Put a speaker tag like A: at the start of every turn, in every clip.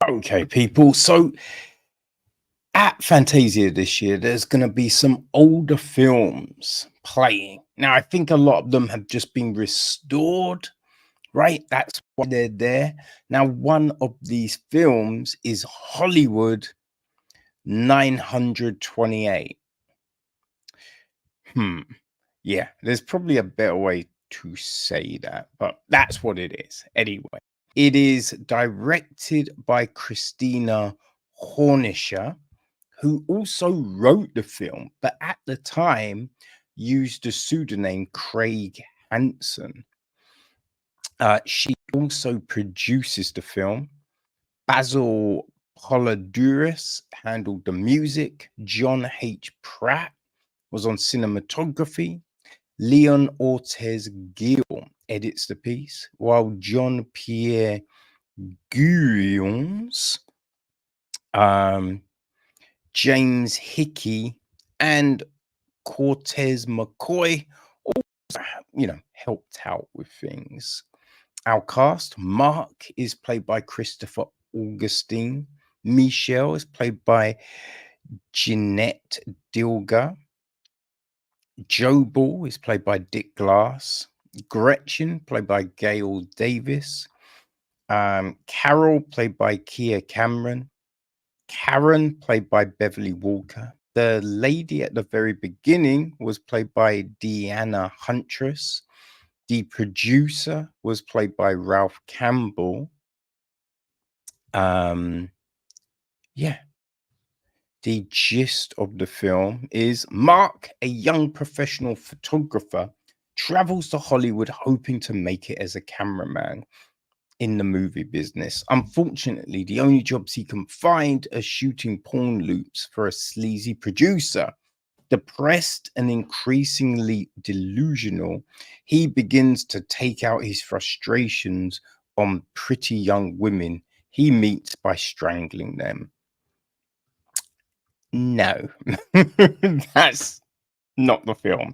A: Okay, people. So at Fantasia this year, there's going to be some older films playing. Now, I think a lot of them have just been restored, right? That's why they're there. Now, one of these films is Hollywood 928. Hmm. Yeah, there's probably a better way to say that, but that's what it is. Anyway, it is directed by Christina Hornisher, who also wrote the film, but at the time used the pseudonym Craig Hansen. She also produces the film. Basil Polidouris handled the music. John H. Pratt was on cinematography. Leon Ortiz Gil edits the piece, while John Pierre Guillaumes, um, James Hickey, and Cortez McCoy, helped out with things. Our cast: Mark is played by Christopher Augustine. Michelle is played by Jeanette Dilger. Joe Ball is played by Dick Glass. Gretchen, played by Gail Davis. Carol, played by Kia Cameron. Karen, played by Beverly Walker. The lady at the very beginning was played by Deanna Huntress. The producer was played by Ralph Campbell. Yeah. The gist of the film is Mark, a young professional photographer, travels to Hollywood hoping to make it as a cameraman in the movie business. Unfortunately, the only jobs he can find are shooting porn loops for a sleazy producer. Depressed and increasingly delusional, he begins to take out his frustrations on pretty young women he meets by strangling them. No, that's not the film.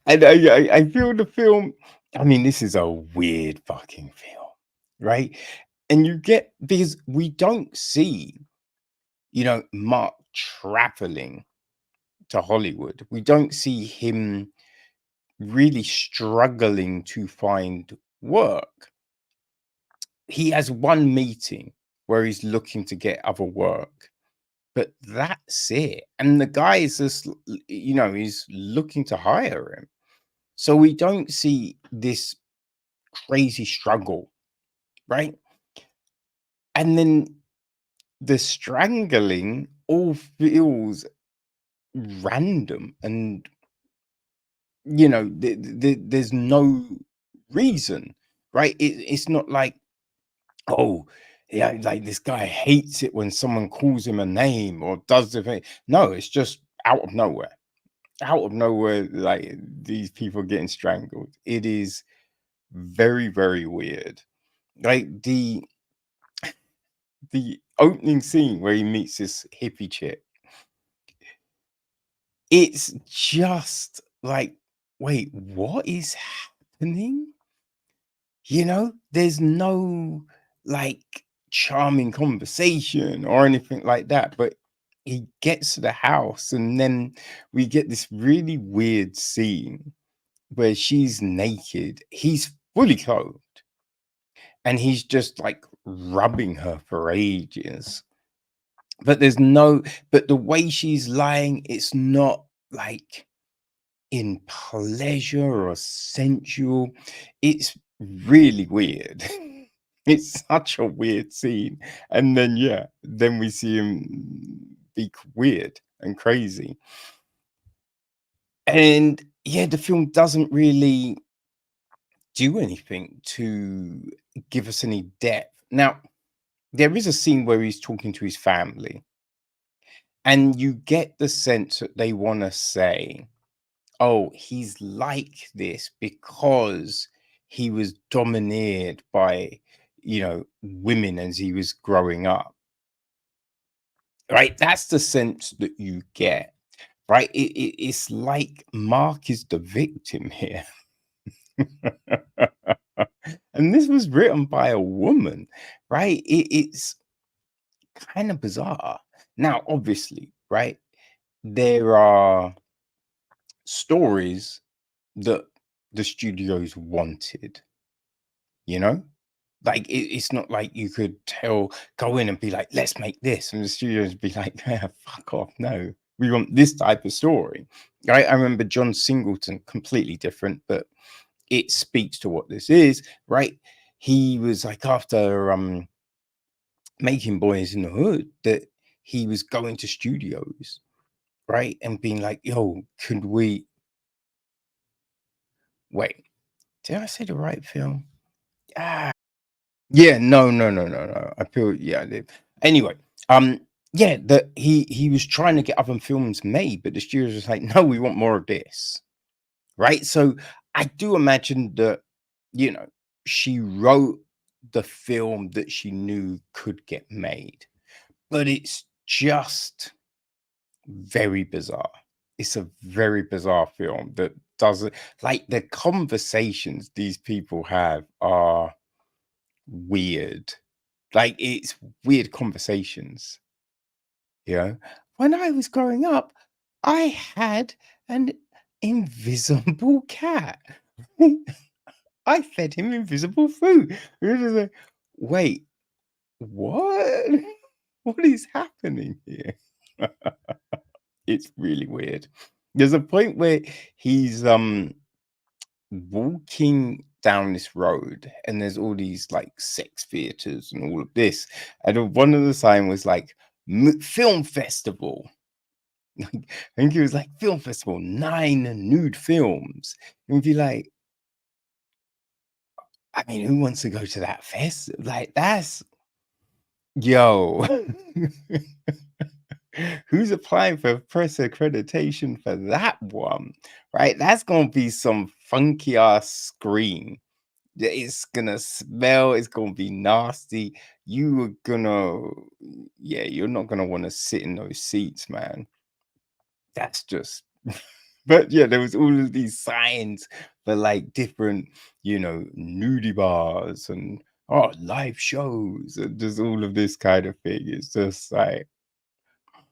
A: And I feel the film, I mean, this is a weird fucking film, right? And you get, because we don't see, Mark traveling to Hollywood. We don't see him really struggling to find work. He has one meeting where he's looking to get other work, but that's it. And the guy is just, he's looking to hire him. So we don't see this crazy struggle, right? And then the strangling all feels random, and there's no reason, right? It's not like, oh, yeah, like this guy hates it when someone calls him a name or does the thing. No, it's just out of nowhere. Out of nowhere, like these people getting strangled. It is very, very weird. Like the opening scene where he meets this hippie chick, it's just like, wait, what is happening? There's no like charming conversation or anything like that, but he gets to the house and then we get this really weird scene where she's naked, he's fully clothed, and he's just like rubbing her for ages. But but the way she's lying, it's not like in pleasure or sensual. It's really weird. It's such a weird scene. And then, yeah, then we see him be weird and crazy. And yeah, the film doesn't really do anything to give us any depth. Now, there is a scene where he's talking to his family, and you get the sense that they want to say, oh, he's like this because he was domineered by, women as he was growing up. Right? That's the sense that you get. Right? It's like Mark is the victim here. And this was written by a woman, right? It's kind of bizarre. Now, obviously, right, there are stories that the studios wanted, you know? Like it's not like you could go in and be like, let's make this, and the studios be like, yeah, fuck off, no, we want this type of story. Right? I remember John Singleton, completely different, but it speaks to what this is, right? He was like after making Boys in the Hood that he was going to studios, right? And being like, yo, could we wait? Did I say the right film? Ah, yeah, no. I feel yeah, I did. Anyway, um, yeah, that he was trying to get other films made, but the studios was like, no, we want more of this, right? So I do imagine that, you know, she wrote the film that she knew could get made, but it's just very bizarre. It's a very bizarre film that doesn't like the conversations these people have are weird. Like it's weird conversations, you know. When I was growing up, I had an invisible cat. I fed him invisible food. It was like, wait, what? What is happening here? It's really weird. There's a point where he's walking down this road and there's all these like sex theaters and all of this. And one of the sign was like film festival. I think it was like film festival, 9 nude films. And be like, I mean, who wants to go to that fest? Like, that's yo. Who's applying for press accreditation for that one? Right? That's gonna be some funky ass screen. It's gonna smell, it's gonna be nasty. You are gonna, yeah, you're not gonna want to sit in those seats, man. That's just but yeah, there was all of these signs for like different, nudie bars and live shows and just all of this kind of thing. It's just like,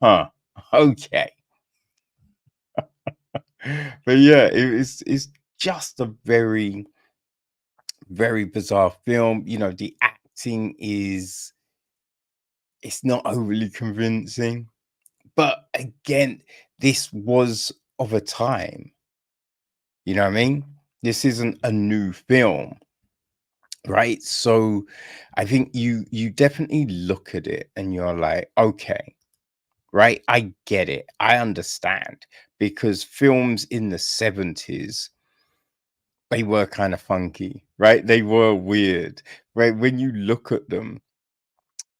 A: huh, okay. But yeah, it's just a very, very bizarre film. The acting is it's not overly convincing. But again, this was of a time. You know what I mean? This isn't a new film, right? So I think you definitely look at it and you're like, okay, right? I get it. I understand because films in the 70s, they were kind of funky, right? They were weird, right? When you look at them,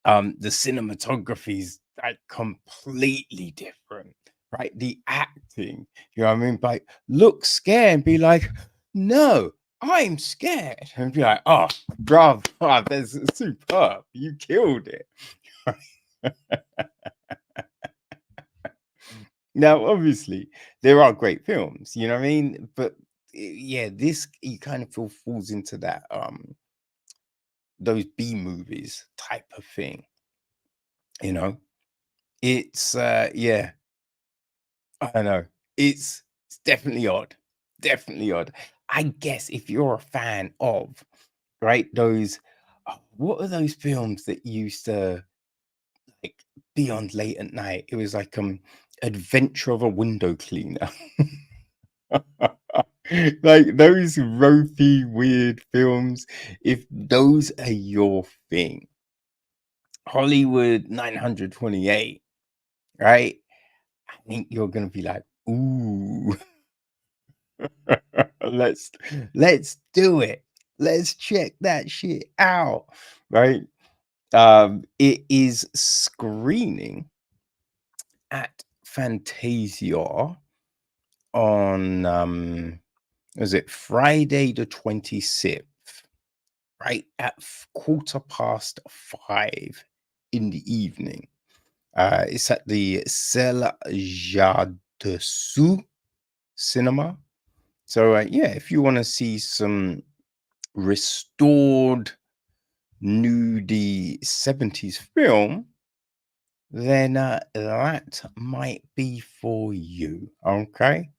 A: the cinematography's like completely different, right? The acting, you know what I mean? Like, look scared and be like, no, I'm scared. And be like, oh, bruv, that's superb. You killed it. Now, obviously, there are great films, you know what I mean? But yeah, this you kind of feel falls into that those B movies type of thing, you know? It's yeah, I know. It's definitely odd. Definitely odd. I guess if you're a fan of, right, those what are those films that used to like be on late at night? It was like Adventure of a Window Cleaner. Like those ropey, weird films. If those are your thing, Hollywood 928, right? I think you're gonna be like, ooh. let's let's do it. Let's check that shit out. Right? It is screening at Fantasia on was it Friday the 26th, right? At 5:15 in the evening. It's at the Celle Jadessu cinema. So yeah, if you want to see some restored nudie 70s film, then that might be for you. Okay.